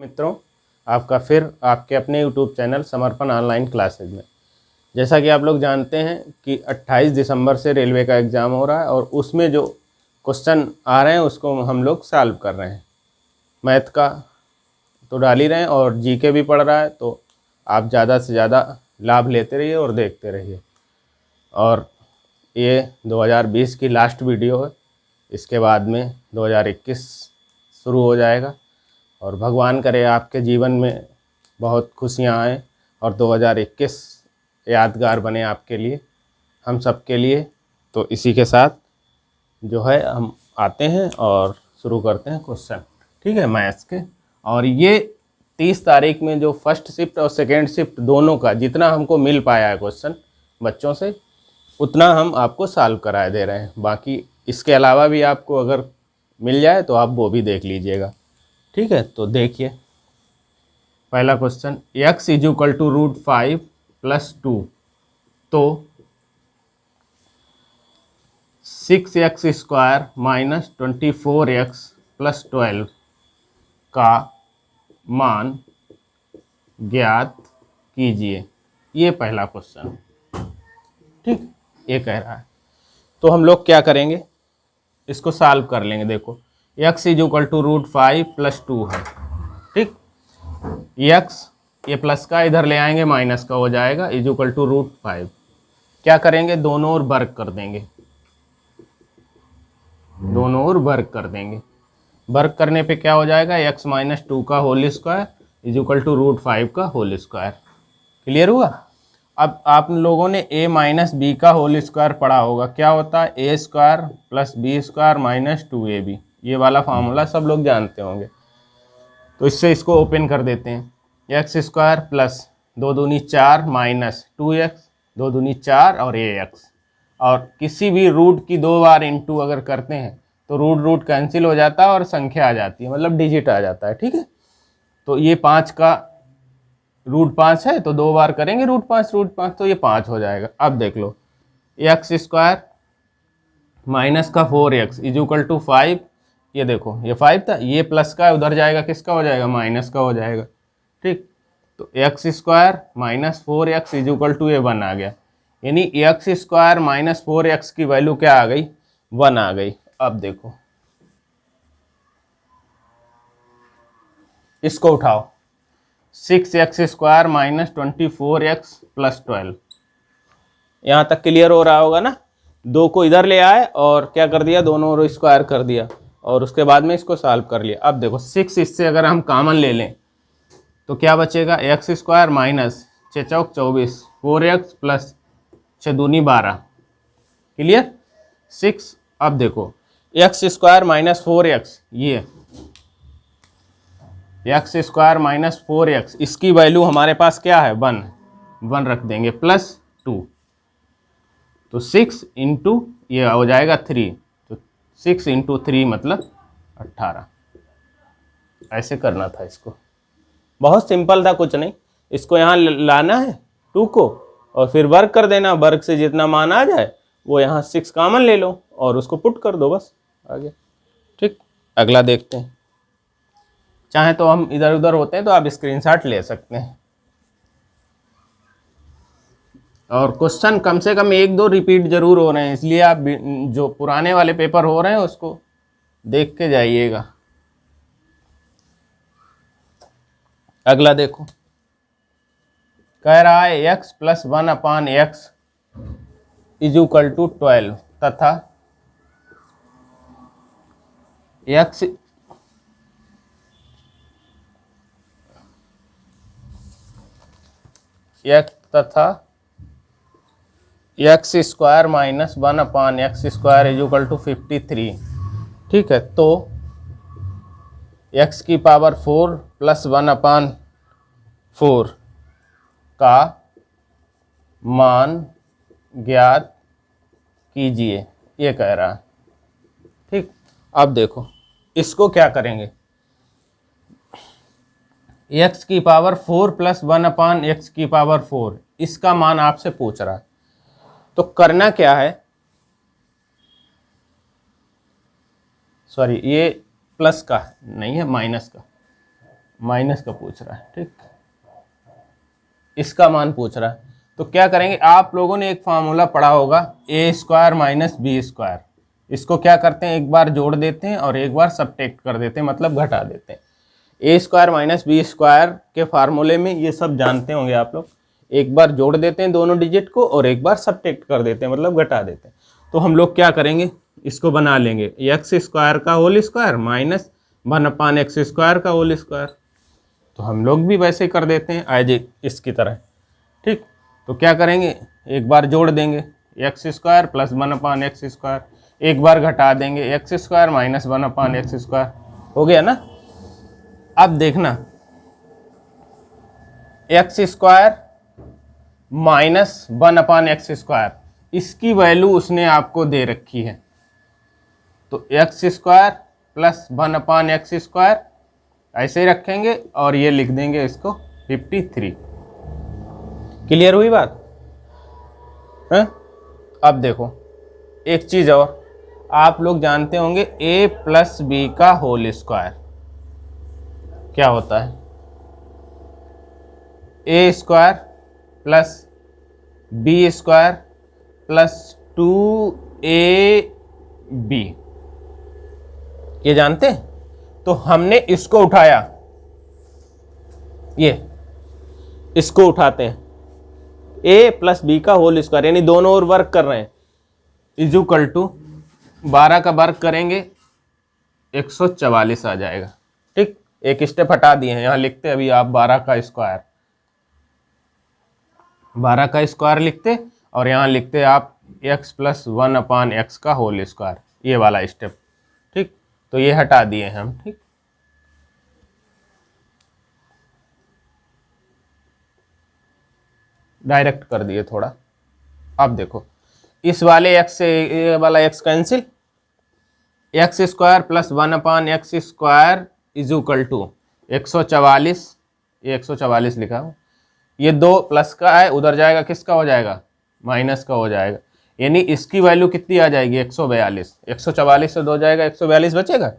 मित्रों, आपका फिर आपके अपने YouTube चैनल समर्पण ऑनलाइन क्लासेज में। जैसा कि आप लोग जानते हैं कि 28 दिसंबर से रेलवे का एग्ज़ाम हो रहा है और उसमें जो क्वेश्चन आ रहे हैं उसको हम लोग सॉल्व कर रहे हैं। मैथ का तो डाल ही रहे हैं और जीके भी पढ़ रहा है, तो आप ज़्यादा से ज़्यादा लाभ लेते रहिए और देखते रहिए। और ये 2020 की लास्ट वीडियो है, इसके बाद में 2021 शुरू हो जाएगा और भगवान करे आपके जीवन में बहुत खुशियाँ आएँ और 2021 यादगार बने आपके लिए, हम सब के लिए। तो इसी के साथ जो है हम आते हैं और शुरू करते हैं क्वेश्चन, ठीक है, मैथ्स के। और ये 30 तारीख में जो फर्स्ट शिफ्ट और सेकेंड शिफ्ट दोनों का जितना हमको मिल पाया है क्वेश्चन बच्चों से, उतना हम आपको सॉल्व कराए दे रहे हैं। बाकी इसके अलावा भी आपको अगर मिल जाए तो आप वो भी देख लीजिएगा, ठीक है। तो देखिए पहला क्वेश्चन, x = √5 + 2, तो 6x² - 24x + 12 का मान ज्ञात कीजिए। ये पहला क्वेश्चन, ठीक, ये कह रहा है। तो हम लोग क्या करेंगे, इसको सॉल्व कर लेंगे। देखो x = √5 + 2 है, ठीक। x ये प्लस का इधर ले आएंगे, माइनस का हो जाएगा, =√5। क्या करेंगे, दोनों ओर वर्ग कर देंगे, दोनों ओर वर्ग कर देंगे। वर्ग करने पे क्या हो जाएगा, x - 2 का होल स्क्वायर =√5 का होल स्क्वायर। क्लियर हुआ। अब आप लोगों ने a - b का होल स्क्वायर पढ़ा होगा, क्या होता है, a² + b² - 2ab। ये वाला फार्मूला सब लोग जानते होंगे। तो इससे इसको ओपन कर देते हैं, x² + 2 दूनी 4 - 2x 2 दूनी 4 और ax। और किसी भी रूट की 2 बार इंटू अगर करते हैं तो रूट कैंसिल हो जाता है और संख्या आ जाती है, मतलब डिजिट आ जाता है, ठीक है। तो ये 5 का √5 है, तो 2 बार करेंगे √5 तो ये 5 हो जाएगा। अब देख लो, x² - का 4x = 5। ये देखो ये 5 था, ये प्लस का उधर जाएगा, किसका हो जाएगा, माइनस का हो जाएगा, ठीक। तो x² - 4x = ये 1 आ गया, यानी x² - 4x की वैल्यू क्या आ गई, 1 आ गई। अब देखो इसको उठाओ, 6x² - 24x + 12। यहाँ तक क्लियर हो रहा होगा ना। 2 को इधर ले आए और क्या कर दिया, दोनों ओर स्क्वायर कर दिया और उसके बाद में इसको सॉल्व कर लिया। अब देखो 6 इससे अगर हम कॉमन ले लें तो क्या बचेगा, x² - 6 चौक 24 4x + 6 दूनी 12। क्लियर 6। अब देखो x² - 4x, ये x² - 4x, इसकी वैल्यू हमारे पास क्या है, 1 रख देंगे, +2। तो 6 इंटू ये हो जाएगा 3, तो 6 इंटू 3 मतलब 18। ऐसे करना था इसको, बहुत सिंपल था, कुछ नहीं। इसको यहाँ लाना है 2 को और फिर वर्ग कर देना, वर्ग से जितना मान आ जाए वो यहाँ 6 कॉमन ले लो और उसको पुट कर दो, बस आगे, ठीक। अगला देखते हैं, चाहे तो हम इधर उधर होते हैं तो आप स्क्रीनशॉट ले सकते हैं। और क्वेश्चन कम से कम 1-2 रिपीट जरूर हो रहे हैं, इसलिए आप जो पुराने वाले पेपर हो रहे हैं उसको देख के जाइएगा। अगला देखो, कह रहा है x + 1/x = 12 तथा x तथा x² - 1/x² = 53, ठीक है। तो x⁴ + 1/4 का मान ज्ञात कीजिए, ये कह रहा है, ठीक। अब देखो इसको क्या करेंगे, x⁴ + 1/x⁴, इसका मान आपसे पूछ रहा है। तो करना क्या है, सॉरी ये प्लस का नहीं है, माइनस का, माइनस का पूछ रहा है, ठीक, इसका मान पूछ रहा है। तो क्या करेंगे, आप लोगों ने एक फार्मूला पढ़ा होगा ए स्क्वायर माइनस बी स्क्वायर। इसको क्या करते हैं, एक बार जोड़ देते हैं और एक बार सबट्रैक्ट कर देते हैं, मतलब घटा देते हैं। ए स्क्वायर माइनस बी स्क्वायर के फार्मूले में ये सब जानते होंगे आप लोग, एक बार जोड़ देते हैं दोनों डिजिट को और एक बार सबट्रैक्ट कर देते हैं, मतलब घटा देते हैं। तो हम लोग क्या करेंगे, इसको बना लेंगे एक्स स्क्वायर का whole square minus 1/x square का होल स्क्वायर। तो हम लोग भी वैसे ही कर देते हैं एज इसकी तरह, ठीक। तो क्या करेंगे, एक बार जोड़ देंगे x square plus 1/x square, एक बार घटा देंगे x square minus 1/x square, हो गया ना। अब देखना x square minus 1/x square, इसकी वैल्यू उसने आपको दे रखी है। तो x square plus 1/x square ऐसे ही रखेंगे और ये लिख देंगे इसको 53। क्लियर हुई बात है? अब देखो एक चीज़ और, आप लोग जानते होंगे a प्लस बी का होल स्क्वायर क्या होता है, a square plus b square plus 2ab, ये जानते हैं। तो हमने इसको उठाया, ये इसको उठाते हैं a प्लस बी का होल स्क्वायर, यानी दोनों ओर वर्क कर रहे हैं, इज इक्वल टू 12 का वर्क करेंगे 144 आ जाएगा, ठीक। एक स्टेप हटा दिए हैं, यहाँ लिखते अभी आप 12 का स्क्वायर, 12 का स्क्वायर लिखते और यहाँ लिखते आप x प्लस 1/x का होल स्क्वायर, ये वाला स्टेप, ठीक। तो ये हटा दिए हम, ठीक। डायरेक्ट कर दिए थोड़ा। अब देखो इस वाले x से ये वाला x cancel, x square plus 1/x square is equal to 144, ये 144 लिखा हो, ये 2 प्लस का है, उधर जाएगा किसका हो जाएगा, माइनस का हो जाएगा, यानी इसकी वैल्यू कितनी आ जाएगी 142, 144 से 2 जाएगा 142 बचेगा।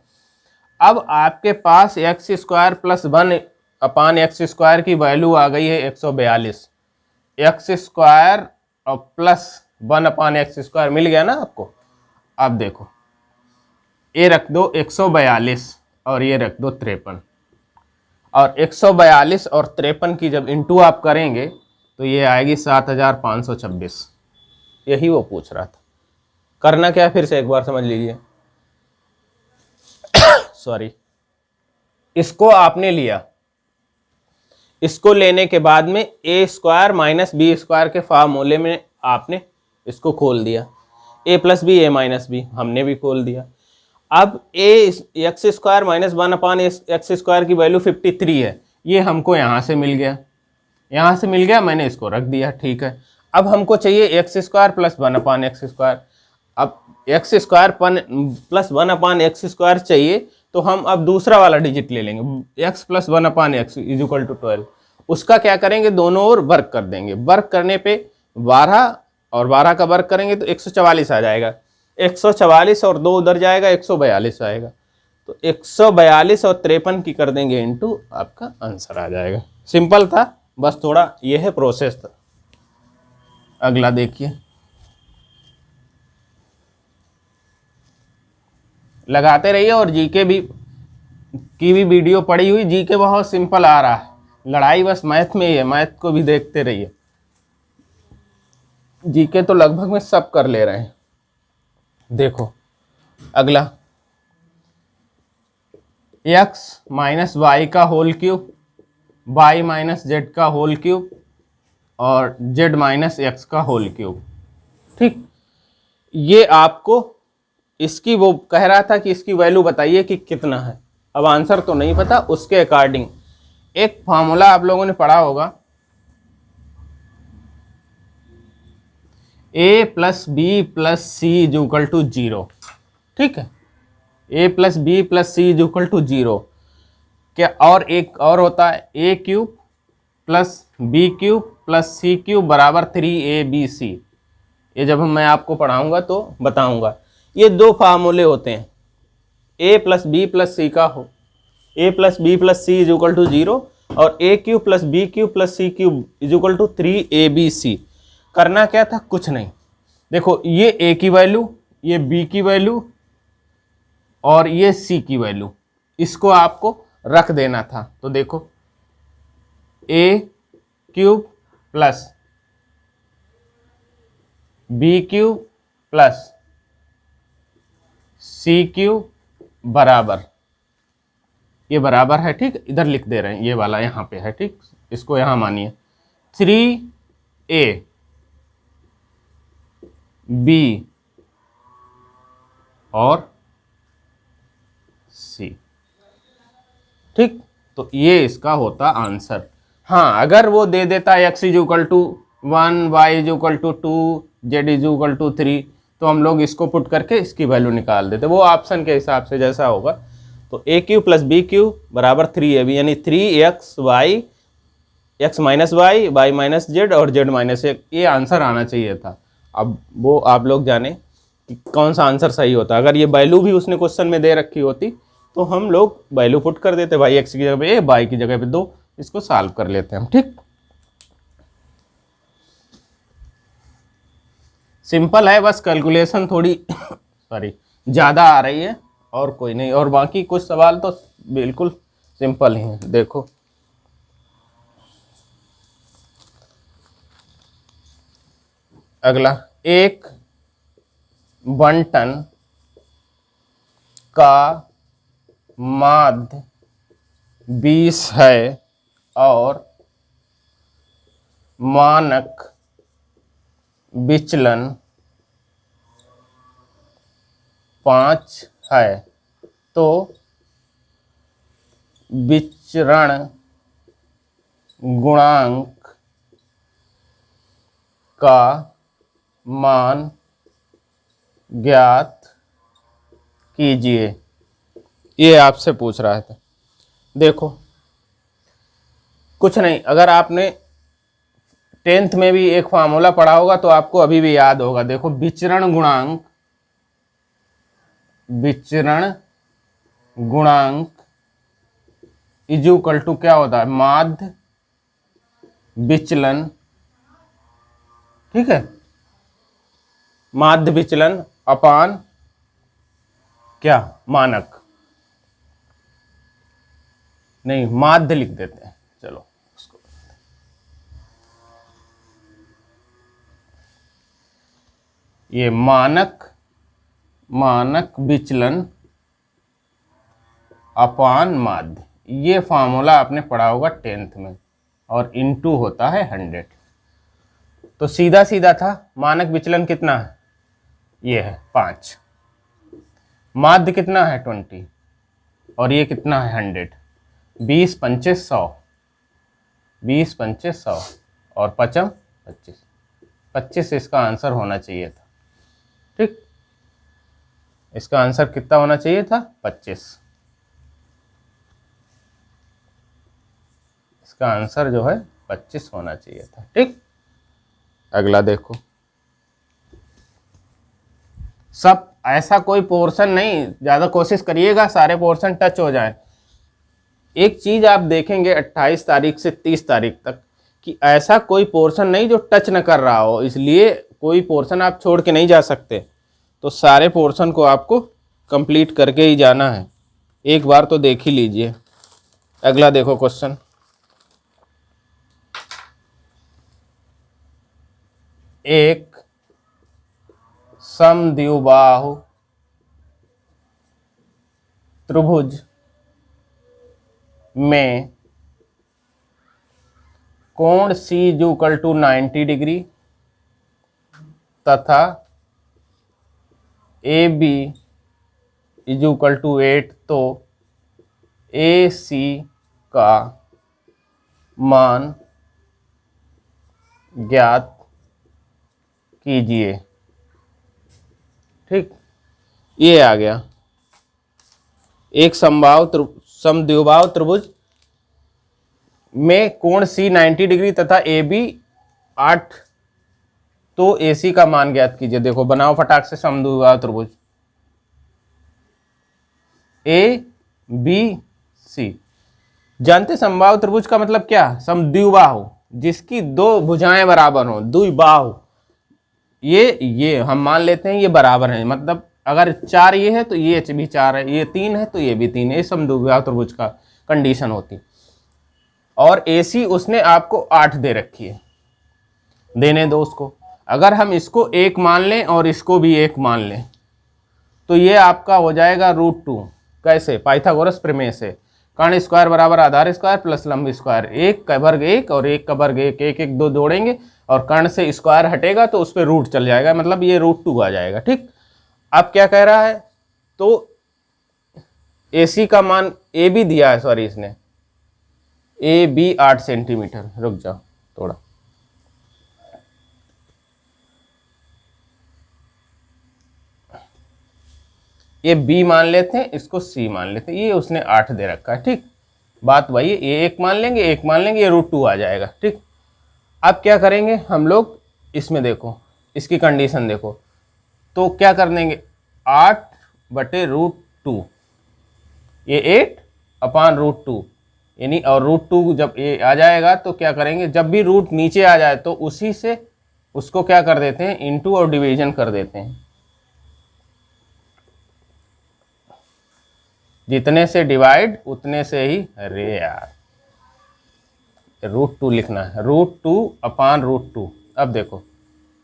अब आपके पास x square plus 1/x square की वैल्यू आ गई है 142, एक्स स्क्वायर और प्लस 1/x स्क्वायर मिल गया ना आपको। अब देखो ये रख दो 142 और ये रख दो 53, और 142 और 53 की जब इंटू आप करेंगे तो ये आएगी 7526। यही वो पूछ रहा था। करना क्या, फिर से एक बार समझ लीजिए। सॉरी, इसको आपने लिया, इसको लेने के बाद में a square minus b square के फार्मूले में आपने इसको खोल दिया, a plus b a minus b हमने भी खोल दिया। अब a x square minus 1/x square की वैल्यू 53 है, ये हमको यहाँ से मिल गया, यहाँ से मिल गया, मैंने इसको रख दिया, ठीक है। अब हमको चाहिए x square plus 1/x square. अब x square plus 1/x square चाहिए तो हम अब दूसरा वाला डिजिट ले लेंगे, x plus 1/x is equal to 12। उसका क्या करेंगे, दोनों ओर वर्क कर देंगे, वर्क करने पे 12 और 12 का वर्क करेंगे तो 144 आ जाएगा, 144 और 2 उधर जाएगा 142 आएगा। तो 142 और 53 की कर देंगे इनटू, आपका आंसर आ जाएगा। सिंपल था, बस थोड़ा ये है प्रोसेस था। अगला देखिए, लगाते रहिए और जीके भी की भी वीडियो पड़ी हुई, जीके बहुत सिंपल आ रहा है, लड़ाई बस मैथ में ही है, मैथ को भी देखते रहिए। जीके तो लगभग में सब कर ले रहे हैं। देखो अगला, x माइनस वाई का whole cube, y minus z का होल क्यूब और z माइनस एक्स का होल क्यूब, ठीक। ये आपको इसकी वो कह रहा था कि इसकी वैल्यू बताइए कि कितना है। अब आंसर तो नहीं पता, उसके अकॉर्डिंग एक फॉर्मूला आप लोगों ने पढ़ा होगा, a plus b plus c is equal to 0, ठीक है। a plus b plus c is equal to 0 क्या, और एक और होता है a cube plus b cube plus c cube बराबर 3abc। ये जब मैं आपको पढ़ाऊंगा तो बताऊंगा। ये 2 फार्मूले होते हैं, a plus b plus c का हो a plus b plus c is equal to 0 और a cube plus b cube plus c cube is equal to 3ab। करना क्या था, कुछ नहीं, देखो ये ए की वैल्यू, ये बी की वैल्यू और ये सी की वैल्यू, इसको आपको रख देना था। तो देखो a cube plus b cube plus c cube बराबर, ये बराबर है, ठीक, इधर लिख दे रहे हैं, ये वाला यहां पे है, ठीक, इसको यहां मानिए 3a b और c, ठीक। तो ये इसका होता आंसर। हाँ, अगर वो दे देता x is equal to 1, y is equal to 2, z is equal to 3, तो हम लोग इसको पुट करके इसकी वैल्यू निकाल देते, वो ऑप्शन के हिसाब से जैसा होगा। तो a cube plus b cube बराबर 3ab, यानी 3x y, x minus y, y minus z और जेड माइनस एक, ये आंसर आना चाहिए था। अब वो आप लोग जाने कि कौन सा आंसर सही होता। अगर ये वैल्यू भी उसने क्वेश्चन में दे रखी होती तो हम लोग वैल्यू पुट कर देते, भाई x की जगह पे a, y की जगह पे 2, इसको सॉल्व कर लेते हैं हम, ठीक। सिंपल है, बस कैलकुलेशन थोड़ी सॉरी ज़्यादा आ रही है और कोई नहीं, और बाकी कुछ सवाल तो बिल्कुल सिंपल ही है। देखो अगला, एक 1 टन का माध्य 20 है और मानक विचलन 5 है, तो विचरण गुणांक का मान ज्ञात कीजिए। ये आपसे पूछ रहा था। देखो कुछ नहीं, अगर आपने 10th में भी एक फार्मूला पढ़ा होगा तो आपको अभी भी याद होगा। देखो विचरण गुणांक इज इक्वल टू क्या होता है, माध्य विचलन, ठीक है, माध्य विचलन अपान क्या, मानक, नहीं माध्य लिख देते हैं, चलो उसको ये मानक विचलन अपान माध्य, ये फार्मूला आपने पढ़ा होगा 10th में, और इनटू होता है 100। तो सीधा सीधा था, मानक विचलन कितना है, ये है 5, माध्य कितना है 20 और ये कितना है 100, 20 पंचे 100, 20 पंचे 100 और 5 25, 25 इसका आंसर होना चाहिए था, ठीक। इसका आंसर कितना होना चाहिए था, 25। इसका आंसर जो है 25 होना चाहिए था, ठीक। अगला देखो, सब ऐसा कोई पोर्शन नहीं, ज़्यादा कोशिश करिएगा सारे पोर्शन टच हो जाएं। एक चीज़ आप देखेंगे 28 तारीख से 30 तारीख तक कि ऐसा कोई पोर्शन नहीं जो टच न कर रहा हो, इसलिए कोई पोर्शन आप छोड़ के नहीं जा सकते। तो सारे पोर्शन को आपको कंप्लीट करके ही जाना है, एक बार तो देख ही लीजिए। अगला देखो क्वेश्चन, एक समद्विबाहु त्रिभुज में कोण C इक्वल टू 90 डिग्री तथा AB इज इक्वल टू 8, तो AC का मान ज्ञात कीजिए, ठीक। ये आ गया, एक समद्विबाहु त्रिभुज में कोण C 90 डिग्री तथा AB 8, तो AC का मान ज्ञात कीजिए। देखो बनाओ फटाक से समद्विबाहु त्रिभुज, A B सी। जानते समबाहु त्रिभुज का मतलब क्या? समद्विबाहु, जिसकी दो भुजाएं बराबर हों, द्विबाहु। ये हम मान लेते हैं ये बराबर है, मतलब अगर 4 ये है तो ये भी 4 है, ये 3 है तो ये भी 3 है, ये समद्विबाहु त्रिभुज का कंडीशन होती। और AC उसने आपको 8 दे रखी है, देने दो उसको। अगर हम इसको 1 मान लें और इसको भी 1 मान लें तो ये आपका हो जाएगा √2। कैसे? पाइथागोरस प्रमेय से। कर्ण स्क्वायर बराबर आधार स्क्वायर प्लस लंब स्क्वायर, 1 का वर्ग 1 और 1 का वर्ग 1, 1 1 2 जोड़ेंगे और कर्ण से स्क्वायर हटेगा तो उस पर रूट चल जाएगा, मतलब ये √2 आ जाएगा। ठीक, अब क्या कह रहा है? तो AC का मान A भी दिया है, सॉरी इसने AB 8 सेंटीमीटर। रुक जाओ थोड़ा, ये B मान लेते हैं, इसको C मान लेते हैं, ये उसने 8 दे रखा है। ठीक, बात वही है, ये 1 मान लेंगे, 1 मान लेंगे, ये √2 आ जाएगा। ठीक, अब क्या करेंगे हम लोग? इसमें देखो, इसकी कंडीशन देखो, तो क्या कर देंगे? 8/√2, ये 8/√2 यानी, और √2 जब ये आ जाएगा तो क्या करेंगे? जब भी रूट नीचे आ जाए तो उसी से उसको क्या कर देते हैं? इनटू और डिवीजन कर देते हैं। जितने से डिवाइड उतने से ही, अरे यार √2 लिखना है, √2/√2। अब देखो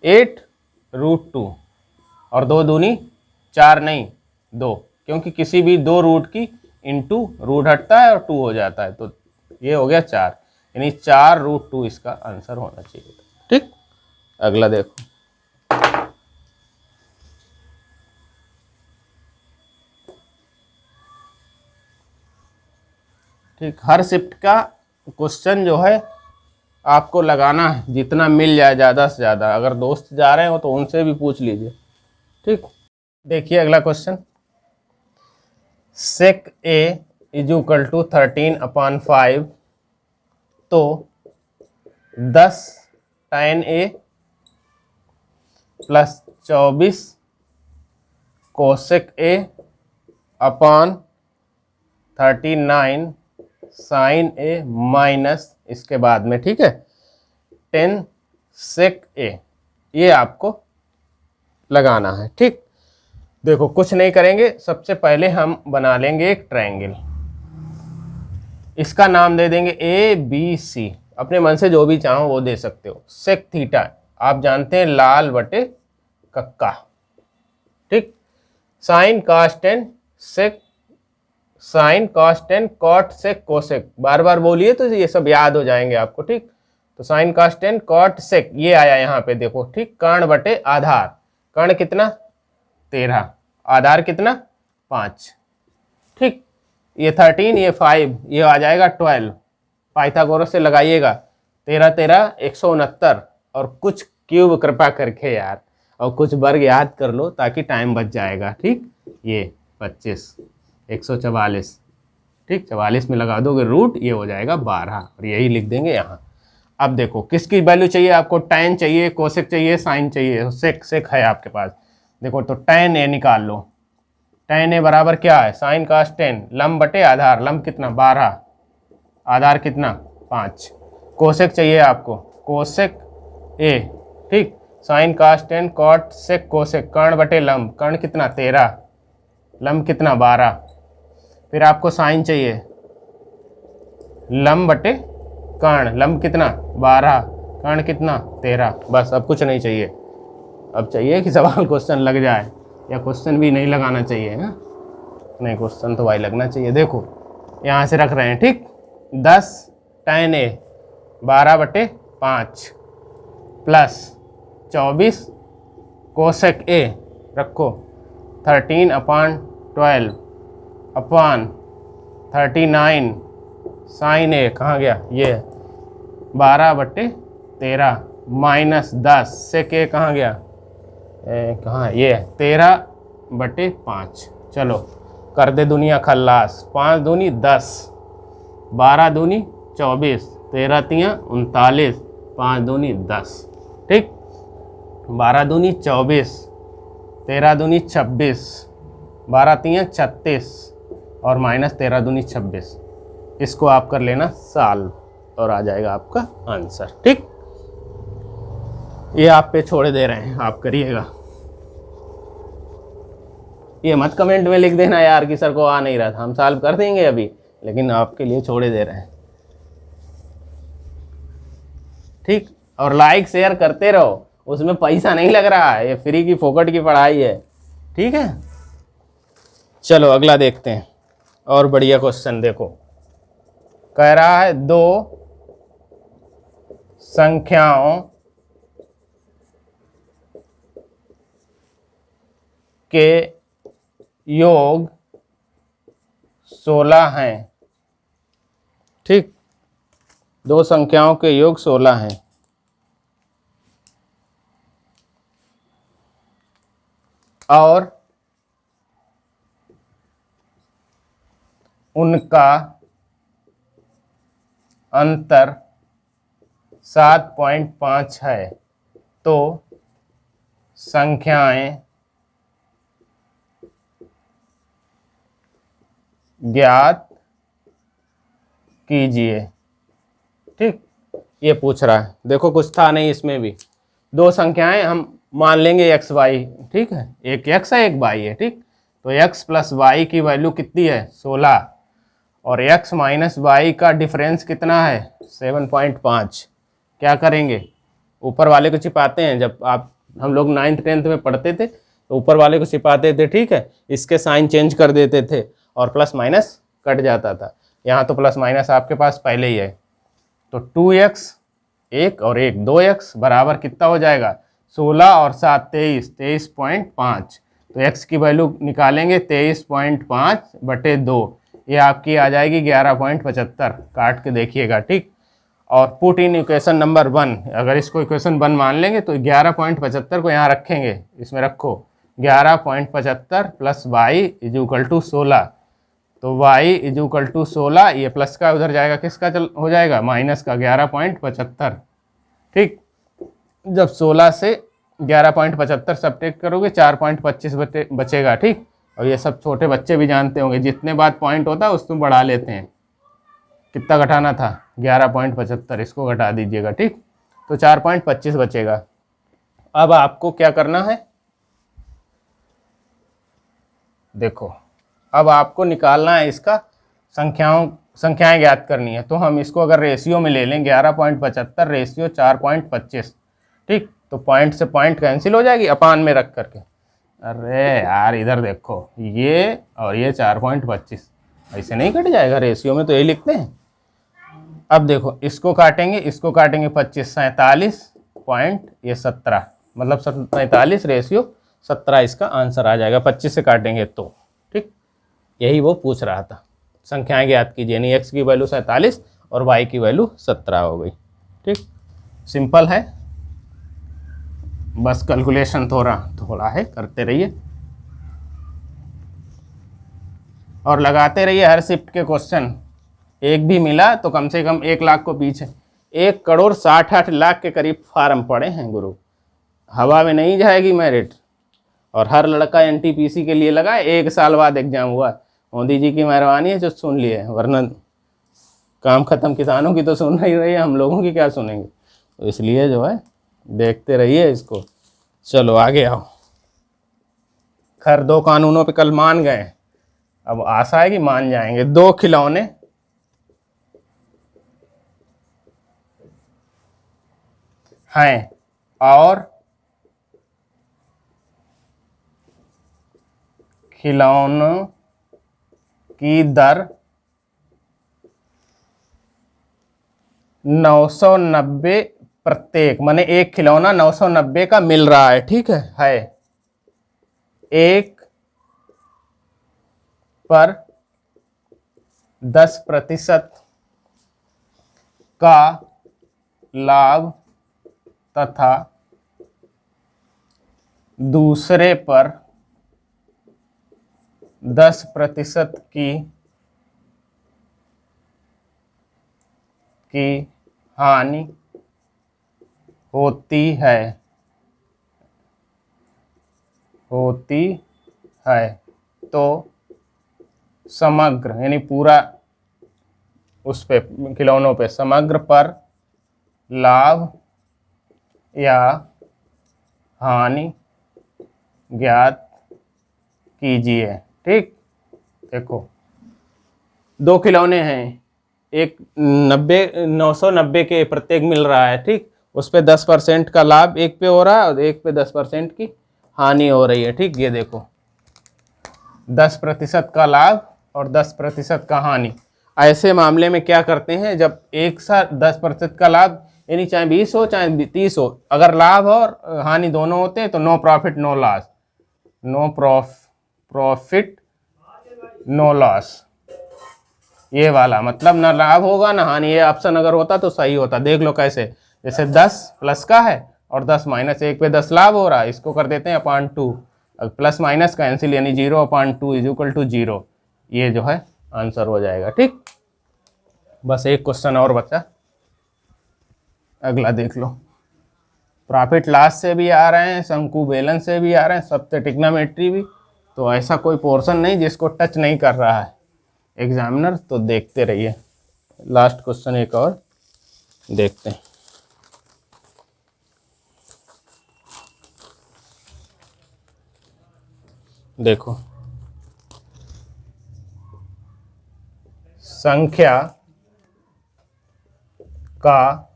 8√2 और 2 दूनी 4 नहीं 2, क्योंकि किसी भी 2 रूट की इनटू रूट हटता है और 2 हो जाता है, तो ये हो गया 4, यानी 4√2 इसका आंसर होना चाहिए। ठीक, अगला देखो, ठीक, हर शिफ्ट का क्वेश्चन जो है आपको लगाना है, जितना मिल जाए ज़्यादा से ज़्यादा। अगर दोस्त जा रहे हो तो उनसे भी पूछ लीजिए। ठीक, देखिए अगला क्वेश्चन, sec A = 13/5, तो 10 tan A plus 24 cosec A upon 39 sin A minus इसके बाद में, ठीक है, 10 sec A, ये आपको लगाना है। ठीक, देखो कुछ नहीं करेंगे, सबसे पहले हम बना लेंगे एक ट्रायंगल, इसका नाम दे देंगे ABC। अपने मन से जो भी चाहो वो दे सकते हो। sec थीटा आप जानते हैं लाल बटे कक्का। ठीक, sin cos 10 sec sin cos 10 cot sec cosec, बार बार बोलिए तो ये सब याद हो जाएंगे आपको। ठीक, तो sin cos 10 cot sec ये आया यहाँ पे देखो। ठीक, कर्ण बटे आधार, कर्ण कितना 13, आधार कितना 5। ठीक, ये 13, ये 5, ये आ जाएगा 12। पाइथागोरस से लगाइएगा, 13 13 169 और कुछ क्यूब कृपा करके यार, और कुछ वर्ग याद कर लो ताकि टाइम बच जाएगा। ठीक, ये 25 144। ठीक, 44 में लगा दोगे रूट, ये हो जाएगा 12 और यही लिख देंगे यहाँ। अब देखो किसकी वैल्यू चाहिए आपको? tan चाहिए, कोसेक चाहिए, साइन चाहिए, सेक है आपके पास। देखो तो tan A निकाल लो, tan A बराबर क्या है? sin cos 10 लंब बटे आधार, लंब कितना 12, आधार कितना 5। कोसेक चाहिए आपको, कोसेक A। ठीक, sin cos 10 cot sec cosec, कर्ण बटे लंब, कर्ण कितना 13, लंब कितना 12। फिर आपको साइन चाहिए, लंब बटे कर्ण, लंब कितना 12, कर्ण कितना 13। बस, अब कुछ नहीं चाहिए। अब चाहिए कि सवाल क्वेश्चन लग जाए, या क्वेश्चन भी नहीं लगाना चाहिए है? नहीं, क्वेश्चन तो भाई लगना चाहिए। देखो यहाँ से रख रहे हैं। ठीक, 10 tan A 12/5 plus 24 cosec A रखो 13/12 अपॉन 39 साइन A कहाँ गया? ये 12/13 माइनस 10 सेक A कहाँ गया? कहाँ है? ये 13/5। चलो कर दे दुनिया खल्लास, 5 दूनी 10, 12 दूनी 24, 13 तियाँ 39, 5 दूनी 10। ठीक, 12 दूनी 24, 13 दूनी 26, 12 तियाँ 36 और माइनस 13 दूनी 26। इसको आप कर लेना सॉल्व और आ जाएगा आपका आंसर। ठीक, ये आप पे छोड़ दे रहे हैं, आप करिएगा। ये मत कमेंट में लिख देना यार कि सर को आ नहीं रहा था, हम सॉल्व कर देंगे अभी, लेकिन आपके लिए छोड़े दे रहे हैं। ठीक, और लाइक शेयर करते रहो, उसमें पैसा नहीं लग रहा है, ये फ्री की फोकट की पढ़ाई है। ठीक है, चलो अगला देखते हैं। और बढ़िया क्वेश्चन देखो, कह रहा है दो संख्याओं के योग 16 हैं। ठीक, दो संख्याओं के योग 16 हैं और उनका अंतर 7.5 है, तो संख्याएं ज्ञात कीजिए। ठीक, ये पूछ रहा है। देखो कुछ था नहीं इसमें भी, दो संख्याएं हम मान लेंगे x y। ठीक है, एक x है एक y है। ठीक, तो x प्लस वाई की वैल्यू कितनी है 16, और x माइनस वाई का डिफरेंस कितना है 7.5। क्या करेंगे, ऊपर वाले को छिपाते हैं। जब हम लोग 9th 10th में पढ़ते थे तो ऊपर वाले को छिपाते थे। ठीक है, इसके साइन चेंज कर देते थे और प्लस माइनस कट जाता था। यहाँ तो प्लस माइनस आपके पास पहले ही है, तो 2x एक और एक 2x बराबर कितना हो जाएगा 16 और 7 23, 23.5। तो x की वैल्यू निकालेंगे 23.5 बटे 2, ये आपकी आ जाएगी 11.75। काट के देखिएगा। ठीक, और पुट इन इक्वेशन नंबर 1, अगर इसको इक्वेशन 1 मान लेंगे तो 11.75 को यहाँ रखेंगे, इसमें रखो 11.75 plus y is equal to 16। तो y इज इक्वल टू 16, ये प्लस का उधर जाएगा, किसका हो जाएगा माइनस का 11.75। ठीक, जब 16 से 11.75 सब्ट्रैक्ट करोगे 4.25 बचेगा। ठीक, और ये सब छोटे बच्चे भी जानते होंगे, जितने बाद पॉइंट होता है उसमें बढ़ा लेते हैं। कितना घटाना था 11.75, इसको घटा दीजिएगा। ठीक, तो 4.25 बचेगा। अब आपको क्या करना है, देखो अब आपको निकालना है इसका संख्याएं ज्ञात करनी है। तो हम इसको अगर रेशियो में ले लें 11.75 रेशियो 4.25। ठीक, तो पॉइंट से पॉइंट कैंसिल हो जाएगी अपान में रख करके। अरे यार इधर देखो, ये और ये 4.25 ऐसे नहीं कट जाएगा, रेशियो में तो यही लिखते हैं। अब देखो इसको काटेंगे 25, 47 पॉइंट ये 17, मतलब 45 रेशियो 17 इसका आंसर आ जाएगा। 25 से काटेंगे तो। ठीक, यही वो पूछ रहा था, संख्याएं ज्ञात कीजिए, यानी x की वैल्यू 47 और y की वैल्यू 17 हो गई। ठीक, सिंपल है, बस कैलकुलेशन थोड़ा है, करते रहिए और लगाते रहिए हर शिफ्ट के क्वेश्चन। एक भी मिला तो कम से कम 1 लाख को पीछे 1,68,00,000 के करीब फार्म पड़े हैं गुरु, हवा में नहीं जाएगी मेरिट। और हर लड़का NTPC के लिए लगा, 1 साल बाद एग्जाम हुआ। मोदी जी की मेहरबानी है जो सुन लिए, वरना काम खत्म। किसानों की तो सुन नहीं रही है, हम लोगों की क्या सुनेंगे। तो इसलिए जो है देखते रहिए इसको। चलो आगे आओ। खैर 2 कानूनों पे कल मान गए, अब आशा है कि मान जाएंगे। 2 खिलौने हैं और खिलौनों की दर 990 प्रत्येक, माने एक खिलौना 990 का मिल रहा है। ठीक है 1 पर 10% का लाभ तथा दूसरे पर 10% की हानि होती है तो समग्र यानी पूरा उस पे खिलौनों पे समग्र पर लाभ या हानि ज्ञात कीजिए। ठीक, देखो 2 खिलौने हैं, एक 990 के प्रत्येक मिल रहा है। ठीक, उस पे 10% का लाभ एक पे हो रहा है और एक पे 10% की हानि हो रही है। ठीक, ये देखो 10% का लाभ और 10% का हानि। ऐसे मामले में क्या करते हैं, जब एक साथ 10% का लाभ यानी चाहे 20 हो चाहे 30 हो, अगर लाभ और हानि दोनों होते हैं तो no profit no loss, no profit no loss. ये वाला मतलब ना लाभ होगा ना हानि। ये ऑप्शन अगर होता तो सही होता। देख लो कैसे, जैसे 10 प्लस का है और 10 माइनस, एक पे 10 लाभ हो रहा है, इसको कर देते हैं अपॉन 2, प्लस माइनस कैंसिल यानी 0/2 इज इक्वल टू 0। ये जो है आंसर हो जाएगा। ठीक, बस एक क्वेश्चन और बचा, अगला देख लो। प्रॉफिट लॉस से भी आ रहे हैं, शंकु बेलन से भी आ रहे हैं, सबसे ट्रिग्नोमेट्री भी। तो ऐसा कोई पोर्शन नहीं जिसको टच नहीं कर रहा है एग्जामिनर, तो देखते रहिए। लास्ट क्वेश्चन एक और देखते हैं। देखो, संख्या का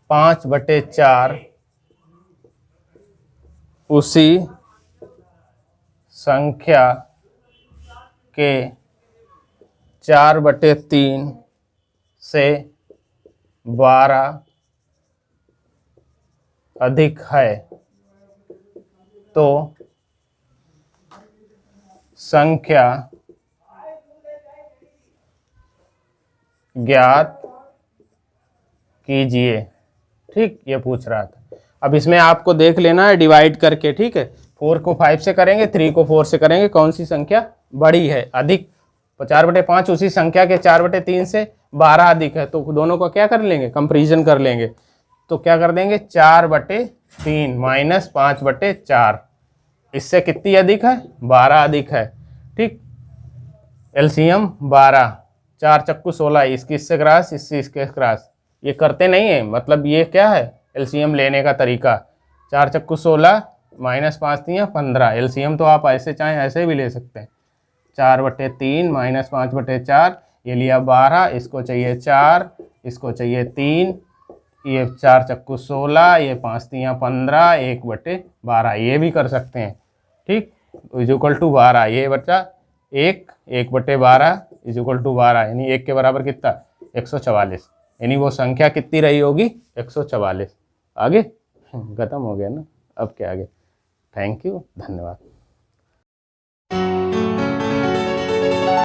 5/4 उसी संख्या के 4/3 से 12 अधिक है, तो संख्या ज्ञात कीजिए। ठीक, ये पूछ रहा था। अब इसमें आपको देख लेना है डिवाइड करके। ठीक है, 4 को 5 से करेंगे, 3 को 4 से करेंगे, कौन सी संख्या बड़ी है, अधिक। 4/5 उसी संख्या के 4/3 से 12 अधिक है, तो दोनों को क्या कर लेंगे, कंपेरिजन कर लेंगे। तो क्या कर देंगे, 4/3 माइनस 5/4, इससे कितनी अधिक है, 12 अधिक है। ठीक, एलसीएम 12, 4 चक्कू 16, इसकी इससे क्रॉस, इसके क्रॉस। ये करते नहीं है, मतलब ये क्या है एलसीएम लेने का तरीका। 4 चक्कू 16 माइनस 5 3 15, एलसीएम तो आप ऐसे चाहें ऐसे भी ले सकते हैं। 4/3 माइनस 5/4, ये लिया 12, इसको चाहिए 4, इसको चाहिए 3, ये 4 चक्कू 16, ये 5 3 15, 1/12, ये भी कर सकते हैं। ठीक, इज इक्वल टू 12, ये बच्चा 1/12 इज इक्वल टू 12, यानी 1 के बराबर कितना, 144, यानी वो संख्या कितनी रही होगी, 144। आगे खत्म हो गया ना, अब क्या आगे। थैंक यू, धन्यवाद।